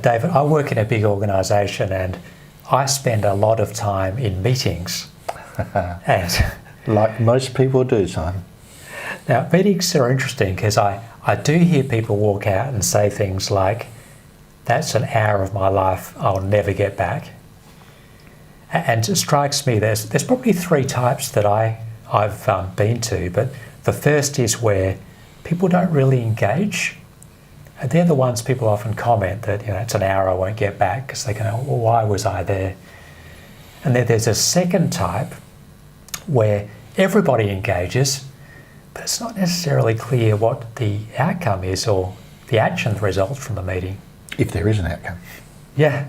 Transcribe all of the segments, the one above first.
David, I work in a big organisation and I spend a lot of time in meetings. And like most people do, Simon. Now, meetings are interesting because I do hear people walk out and say things like, that's an hour of my life I'll never get back. And it strikes me there's probably three types that I've been to, but the first is where people don't really engage. And they're the ones people often comment that, it's an hour I won't get back, because they go, well, why was I there? And then there's a second type where everybody engages, but it's not necessarily clear what the outcome is or the action result from the meeting. If there is an outcome. Yeah,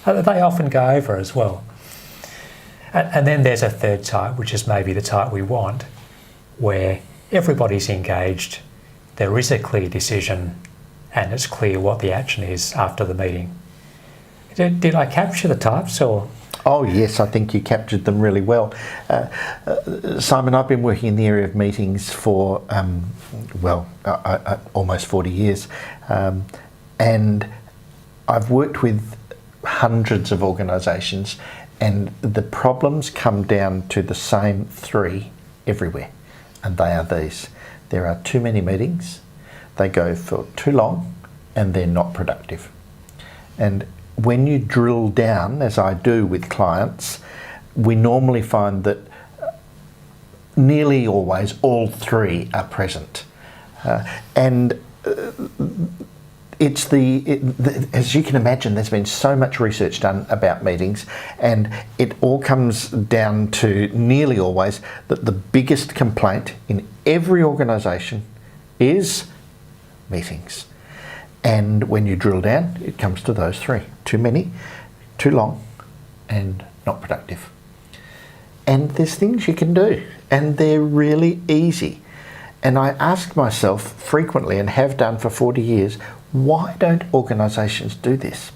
they often go over as well. And then there's a third type, which is maybe the type we want, where everybody's engaged, there is a clear decision, and it's clear what the action is after the meeting. Did I capture the types or? Oh yes, I think you captured them really well. Simon, I've been working in the area of meetings for, almost 40 years. And I've worked with hundreds of organisations, and the problems come down to the same three everywhere. And they are these. There are too many meetings, they go for too long, and they're not productive. And when you drill down, as I do with clients, we normally find that nearly always all three are present. As you can imagine, there's been so much research done about meetings, and it all comes down to nearly always that the biggest complaint in every organisation is meetings. And when you drill down, it comes to those three: too many, too long, and not productive. And there's things you can do, and they're really easy. And I ask myself frequently, and have done for 40 years, why don't organisations do this?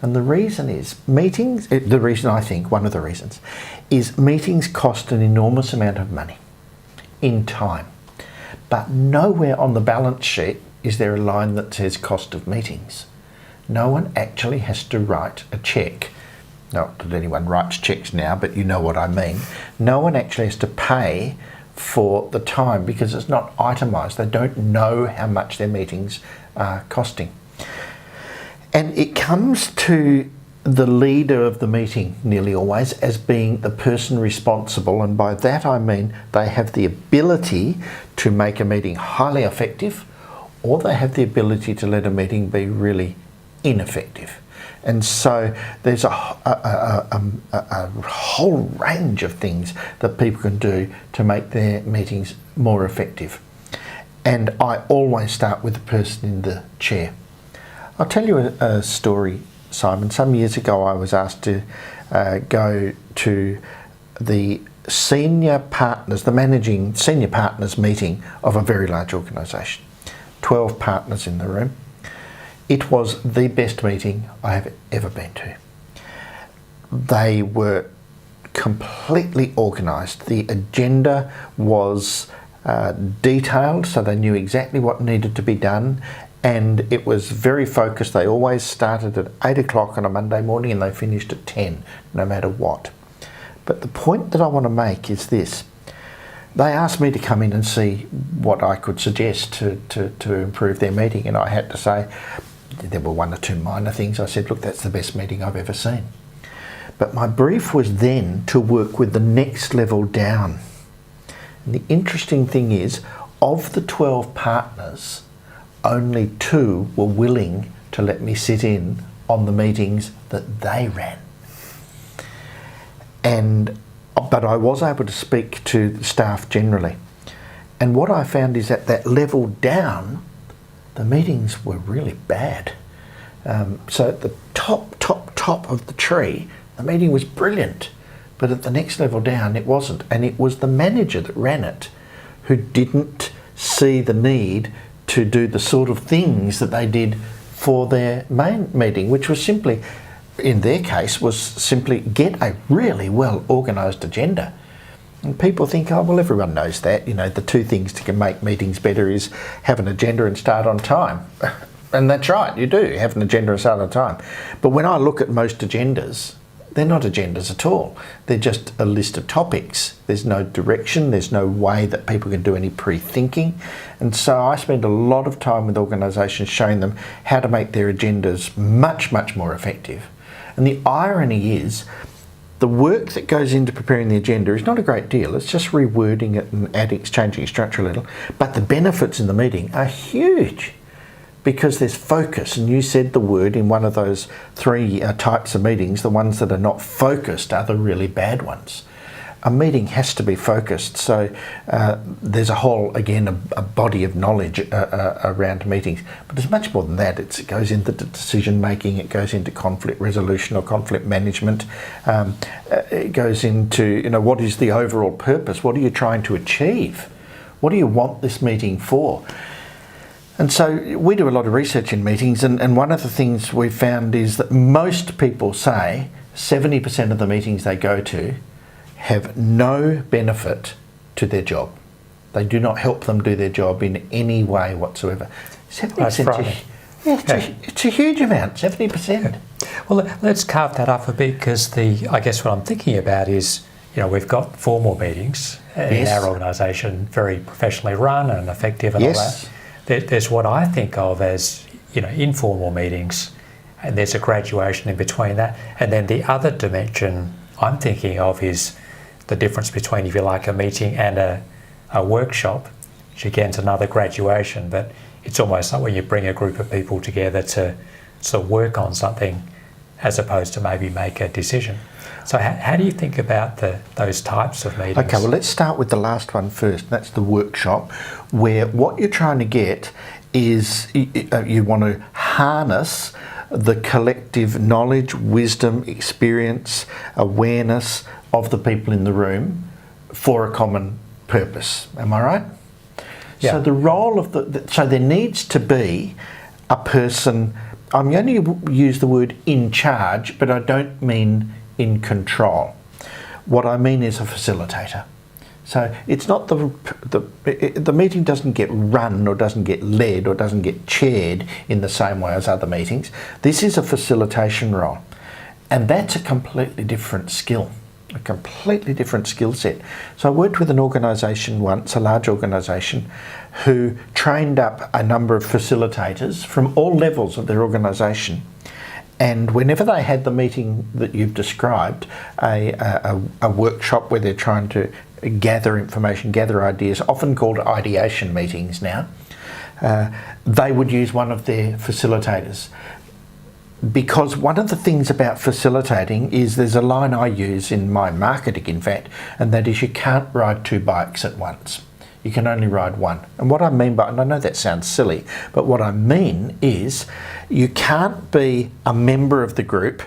And the reason is one of the reasons, is meetings cost an enormous amount of money in time. But nowhere on the balance sheet is there a line that says cost of meetings. No one actually has to write a cheque. Not that anyone writes cheques now, but you know what I mean. No one actually has to pay for the time because it's not itemised. They don't know how much their meetings are costing. And it comes to the leader of the meeting nearly always as being the person responsible, and by that I mean they have the ability to make a meeting highly effective, or they have the ability to let a meeting be really ineffective. And so there's a whole range of things that people can do to make their meetings more effective. And I always start with the person in the chair. I'll tell you a story, Simon. Some years ago I was asked to go to the senior partners meeting of a very large organisation. 12 partners in the room. It was the best meeting I have ever been to. They were completely organised. The agenda was detailed, so they knew exactly what needed to be done, and it was very focused. They always started at 8 o'clock on a Monday morning and they finished at 10, no matter what. But the point that I want to make is this. They asked me to come in and see what I could suggest to improve their meeting, and I had to say, there were one or two minor things. I said, look, that's the best meeting I've ever seen. But my brief was then to work with the next level down. And the interesting thing is, of the 12 partners, only 2 were willing to let me sit in on the meetings that they ran. But I was able to speak to the staff generally. And what I found is at that level down, the meetings were really bad. So at the top of the tree, the meeting was brilliant. But at the next level down, it wasn't. And it was the manager that ran it who didn't see the need to do the sort of things that they did for their main meeting, which was simply, in their case, was simply get a really well organised agenda. And people think, oh, well, everyone knows that. The 2 things to make meetings better is have an agenda and start on time. And that's right, you do have an agenda at a time. But when I look at most agendas, they're not agendas at all. They're just a list of topics. There's no direction, there's no way that people can do any pre-thinking. And so I spend a lot of time with organisations showing them how to make their agendas much, much more effective. And the irony is, the work that goes into preparing the agenda is not a great deal. It's just rewording it and changing its structure a little. But the benefits in the meeting are huge, because there's focus. And you said the word in one of those three types of meetings, the ones that are not focused are the really bad ones. A meeting has to be focused. So there's a whole, again, a body of knowledge around meetings. But there's much more than that. It goes into decision making, it goes into conflict resolution or conflict management. It goes into, what is the overall purpose? What are you trying to achieve? What do you want this meeting for? And so we do a lot of research in meetings, and one of the things we've found is that most people say 70% of the meetings they go to have no benefit to their job. They do not help them do their job in any way whatsoever. 70%. It's a huge amount, 70%. Yeah. Well, let's carve that up a bit, because I guess what I'm thinking about is, we've got formal meetings in our organisation, very professionally run and effective and all that. There's what I think of as, informal meetings, and there's a graduation in between that. And then the other dimension I'm thinking of is the difference between, if you like, a meeting and a workshop, which again is another graduation, but it's almost like when you bring a group of people together to sort of work on something as opposed to maybe make a decision. So how do you think about those types of meetings? Okay, well, let's start with the last one first. That's the workshop, where what you're trying to get is you want to harness the collective knowledge, wisdom, experience, awareness of the people in the room for a common purpose. Am I right? Yeah. So the role of so there needs to be a person. I'm going to use the word in charge, but I don't mean in control. What I mean is a facilitator. So it's not the meeting doesn't get run or doesn't get led or doesn't get chaired in the same way as other meetings. This is a facilitation role, and that's a completely different skill, a completely different skill set. So I worked with an organisation once, a large organisation, who trained up a number of facilitators from all levels of their organisation. And whenever they had the meeting that you've described, a workshop where they're trying to gather information, gather ideas, often called ideation meetings now, they would use one of their facilitators. Because one of the things about facilitating is, there's a line I use in my marketing, in fact, and that is, you can't ride two bikes at once. You can only ride one. And what I mean by, and I know that sounds silly, but what I mean is, you can't be a member of the group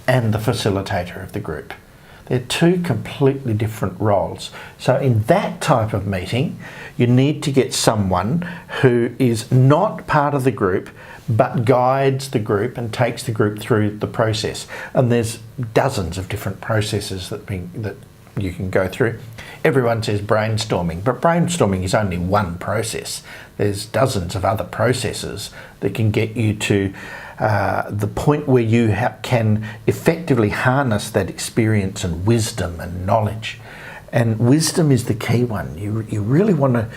and the facilitator of the group. They're two completely different roles. So in that type of meeting, you need to get someone who is not part of the group, but guides the group and takes the group through the process. And there's dozens of different processes that you can go through. Everyone says brainstorming, but brainstorming is only one process. There's dozens of other processes that can get you to the point where you can effectively harness that experience and wisdom and knowledge. And wisdom is the key one. You really want to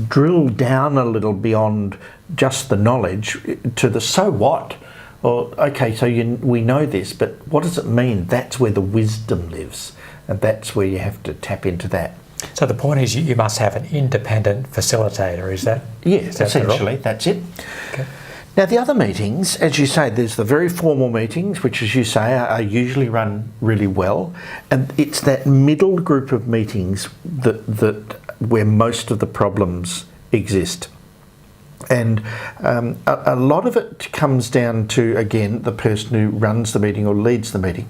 drill down a little beyond just the knowledge to the so what. Or, okay, so we know this, but what does it mean? That's where the wisdom lives, and that's where you have to tap into that. So the point is, you must have an independent facilitator, is that? Yes, essentially, that's it. Okay. Now, the other meetings, as you say, there's the very formal meetings, which, as you say, are usually run really well. And it's that middle group of meetings that where most of the problems exist. And a lot of it comes down to, again, the person who runs the meeting or leads the meeting.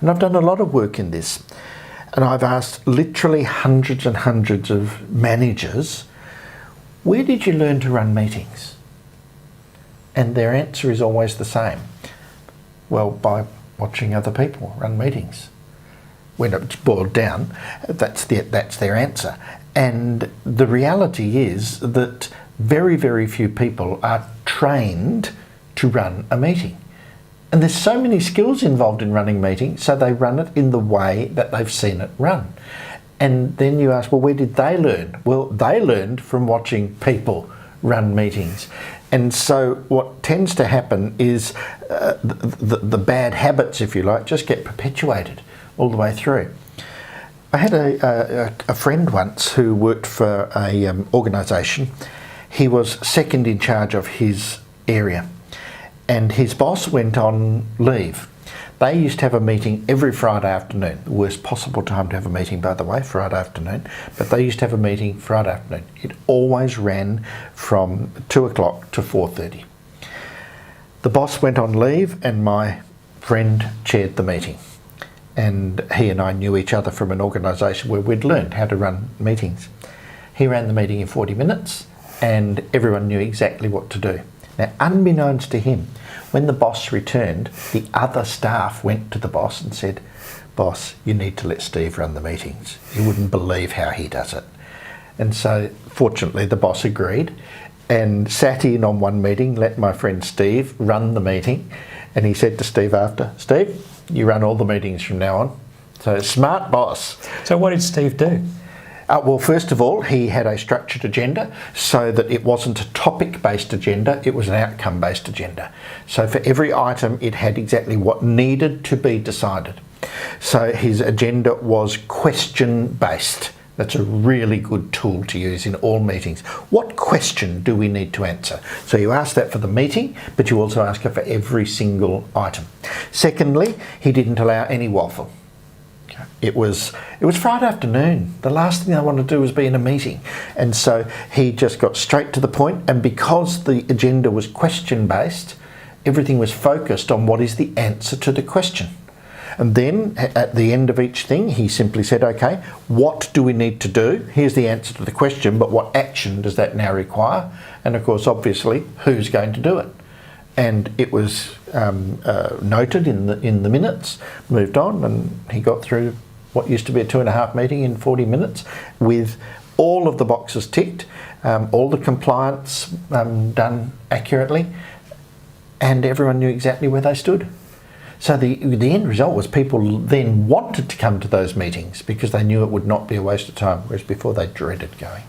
And I've done a lot of work in this. And I've asked literally hundreds and hundreds of managers, where did you learn to run meetings? And their answer is always the same. Well, by watching other people run meetings. When it's boiled down, that's their answer. And the reality is that very, very few people are trained to run a meeting. And there's so many skills involved in running meetings, so they run it in the way that they've seen it run. And then you ask, well, where did they learn? Well, they learned from watching people run meetings. And so what tends to happen is the bad habits, if you like, just get perpetuated all the way through. I had a friend once who worked for a organisation. He was second in charge of his area, and his boss went on leave. They used to have a meeting every Friday afternoon, the worst possible time to have a meeting, by the way, Friday afternoon, but they used to have a meeting Friday afternoon. It always ran from 2 o'clock to 4:30. The boss went on leave and my friend chaired the meeting. And he and I knew each other from an organisation where we'd learned how to run meetings. He ran the meeting in 40 minutes and everyone knew exactly what to do. Now, unbeknownst to him, when the boss returned, the other staff went to the boss and said, "Boss, you need to let Steve run the meetings. You wouldn't believe how he does it." And so, fortunately, the boss agreed and sat in on one meeting, let my friend Steve run the meeting. And he said to Steve after, "Steve, you run all the meetings from now on." So, smart boss. So what did Steve do? Well, first of all, he had a structured agenda so that it wasn't a topic-based agenda, it was an outcome-based agenda. So for every item, it had exactly what needed to be decided. So his agenda was question-based. That's a really good tool to use in all meetings. What question do we need to answer? So you ask that for the meeting, but you also ask it for every single item. Secondly, he didn't allow any waffle. It was Friday afternoon. The last thing I wanted to do was be in a meeting. And so he just got straight to the point, and because the agenda was question-based, everything was focused on what is the answer to the question. And then at the end of each thing, he simply said, "Okay, what do we need to do? Here's the answer to the question, but what action does that now require?" And of course, obviously, who's going to do it? And it was noted in the minutes, moved on, and he got through what used to be a 2.5 meeting in 40 minutes with all of the boxes ticked, all the compliance done accurately, and everyone knew exactly where they stood. So the end result was people then wanted to come to those meetings because they knew it would not be a waste of time, whereas before they dreaded going.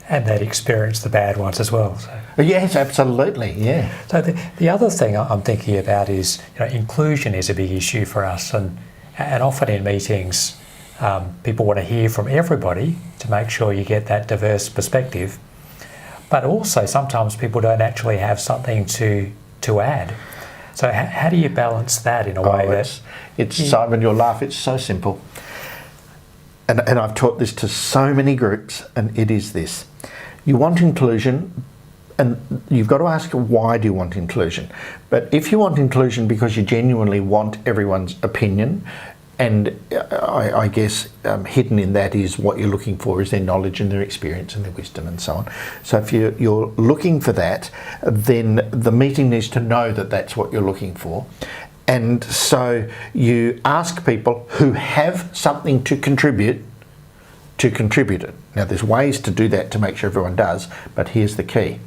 And they'd experienced the bad ones as well. So. Yes, absolutely, yeah. So the other thing I'm thinking about is, inclusion is a big issue for us, and often in meetings, people want to hear from everybody to make sure you get that diverse perspective. But also sometimes people don't actually have something to add. So how do you balance that in a way that... Simon, you'll laugh, it's so simple. And I've taught this to so many groups, and it is this. You want inclusion, and you've got to ask, why do you want inclusion? But if you want inclusion because you genuinely want everyone's opinion, and I guess hidden in that is what you're looking for is their knowledge and their experience and their wisdom and so on. So if you're looking for that, then the meeting needs to know that that's what you're looking for. And so you ask people who have something to contribute it. Now there's ways to do that to make sure everyone does, but here's the key.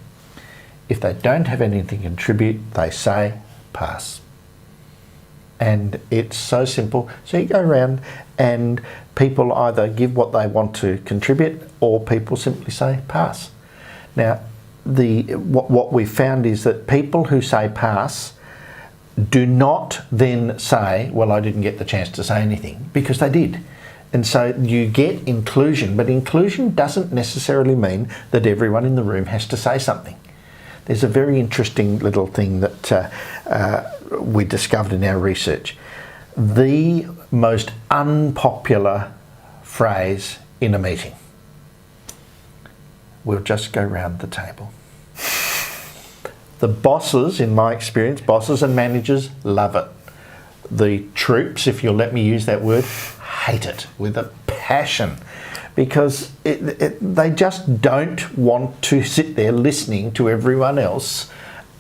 If they don't have anything to contribute, they say pass. And it's so simple. So you go around and people either give what they want to contribute or people simply say pass. Now what we found is that people who say pass do not then say, well, I didn't get the chance to say anything, because they did. And so you get inclusion, but inclusion doesn't necessarily mean that everyone in the room has to say something. There's a very interesting little thing that we discovered in our research. The most unpopular phrase in a meeting: we'll just go round the table. The bosses, in my experience, bosses and managers love it. The troops, if you'll let me use that word, hate it with a passion, because they just don't want to sit there listening to everyone else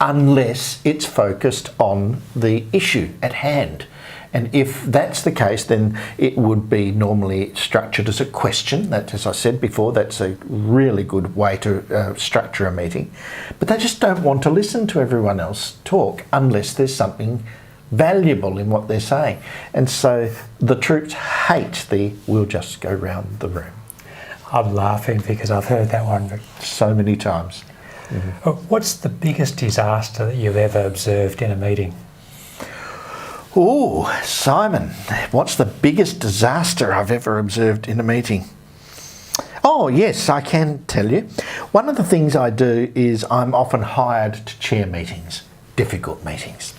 unless it's focused on the issue at hand. And if that's the case, then it would be normally structured as a question. That, as I said before, that's a really good way to structure a meeting. But they just don't want to listen to everyone else talk unless there's something valuable in what they're saying. And so the troops hate the "we'll just go round the room." I'm laughing because I've heard that one so many times. What's the biggest disaster that you've ever observed in a meeting? Oh, Simon, what's the biggest disaster I've ever observed in a meeting? Oh, yes, I can tell you. One of the things I do is I'm often hired to chair meetings, difficult meetings.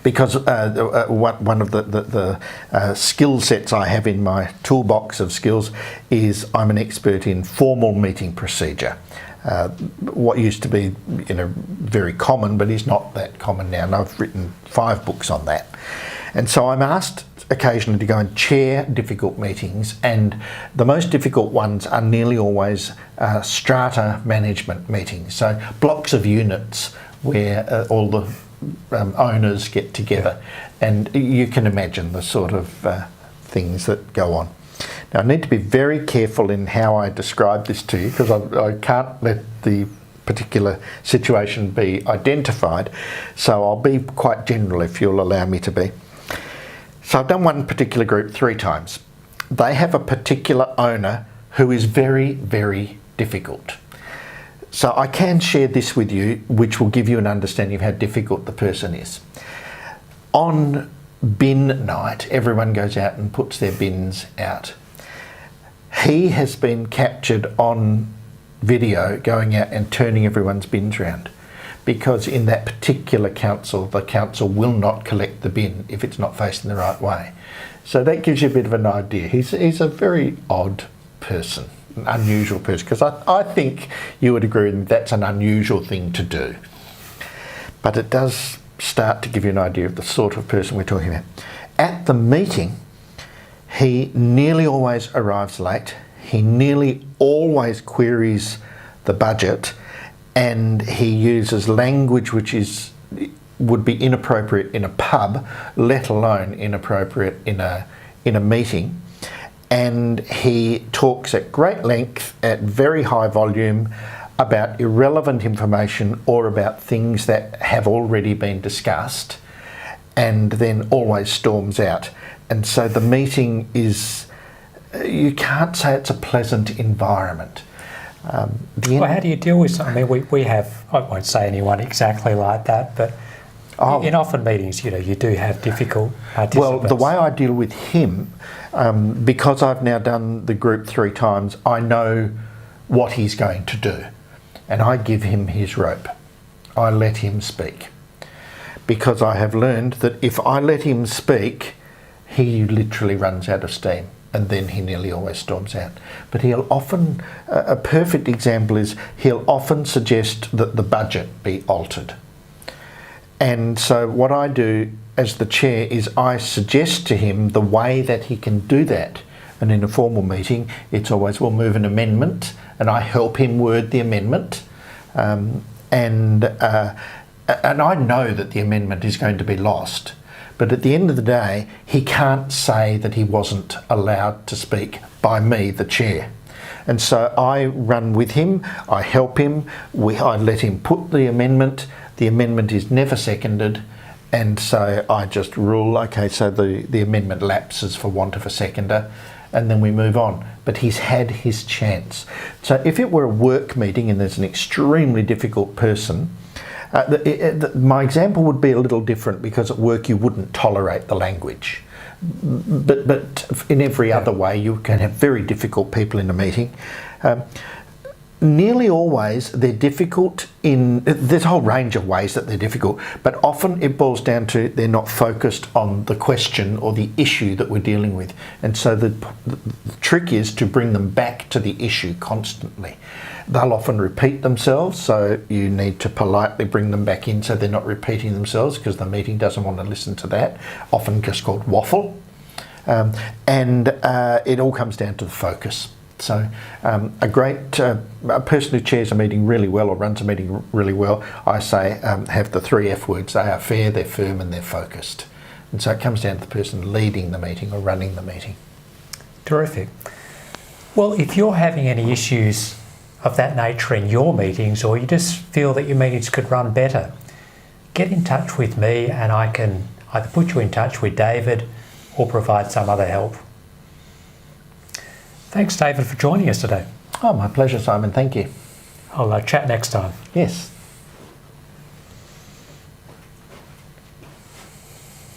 Because one of the skill sets I have in my toolbox of skills is I'm an expert in formal meeting procedure. What used to be, very common, but is not that common now. And I've written 5 books on that. And so I'm asked occasionally to go and chair difficult meetings, and the most difficult ones are nearly always strata management meetings. So blocks of units where all the owners get together, and you can imagine the sort of things that go on. Now, I need to be very careful in how I describe this to you, because I can't let the particular situation be identified, so I'll be quite general if you'll allow me to be. So I've done one particular group 3 times. They have a particular owner who is very, very difficult. So I can share this with you, which will give you an understanding of how difficult the person is. On bin night, everyone goes out and puts their bins out. He has been captured on video going out and turning everyone's bins round, because in that particular council, the council will not collect the bin if it's not facing the right way. So that gives you a bit of an idea. He's a very odd person, an unusual person, because I think you would agree with me that's an unusual thing to do. But it does start to give you an idea of the sort of person we're talking about. At the meeting, he nearly always arrives late. He nearly always queries the budget, and he uses language which would be inappropriate in a pub, let alone inappropriate in a meeting. And he talks at great length, at very high volume, about irrelevant information or about things that have already been discussed, and then always storms out. And so the meeting is, you can't say it's a pleasant environment. How do you deal with something? I mean, we have, I won't say anyone exactly like that, but in often meetings, you do have difficult participants. Well, the way I deal with him, because I've now done the group 3 times, I know what he's going to do, and I give him his rope. I let him speak, because I have learned that if I let him speak, he literally runs out of steam, and then he nearly always storms out. But he'll often, a perfect example is, he'll often suggest that the budget be altered. And so what I do as the chair is I suggest to him the way that he can do that. And in a formal meeting, it's always, we'll move an amendment, and I help him word the amendment. And I know that the amendment is going to be lost. But at the end of the day, he can't say that he wasn't allowed to speak by me, the chair. And so I run with him, I help him, I let him put the amendment is never seconded, and so I just rule, okay, so the amendment lapses for want of a seconder, and then we move on. But he's had his chance. So if it were a work meeting and there's an extremely difficult person, my example would be a little different, because at work you wouldn't tolerate the language. But in every other way, you can have very difficult people in a meeting. Nearly always they're difficult there's a whole range of ways that they're difficult, but often it boils down to they're not focused on the question or the issue that we're dealing with. And so the trick is to bring them back to the issue constantly. They'll often repeat themselves, so you need to politely bring them back in so they're not repeating themselves, because the meeting doesn't want to listen to that, often just called waffle. It all comes down to the focus. So a person who chairs a meeting really well or runs a meeting really well, I say have the 3 F words. They are fair, they're firm, and they're focused. And so it comes down to the person leading the meeting or running the meeting. Terrific. Well, if you're having any issues of that nature in your meetings, or you just feel that your meetings could run better, get in touch with me and I can either put you in touch with David or provide some other help. Thanks, David, for joining us today. Oh, my pleasure, Simon. Thank you. I'll chat next time. Yes.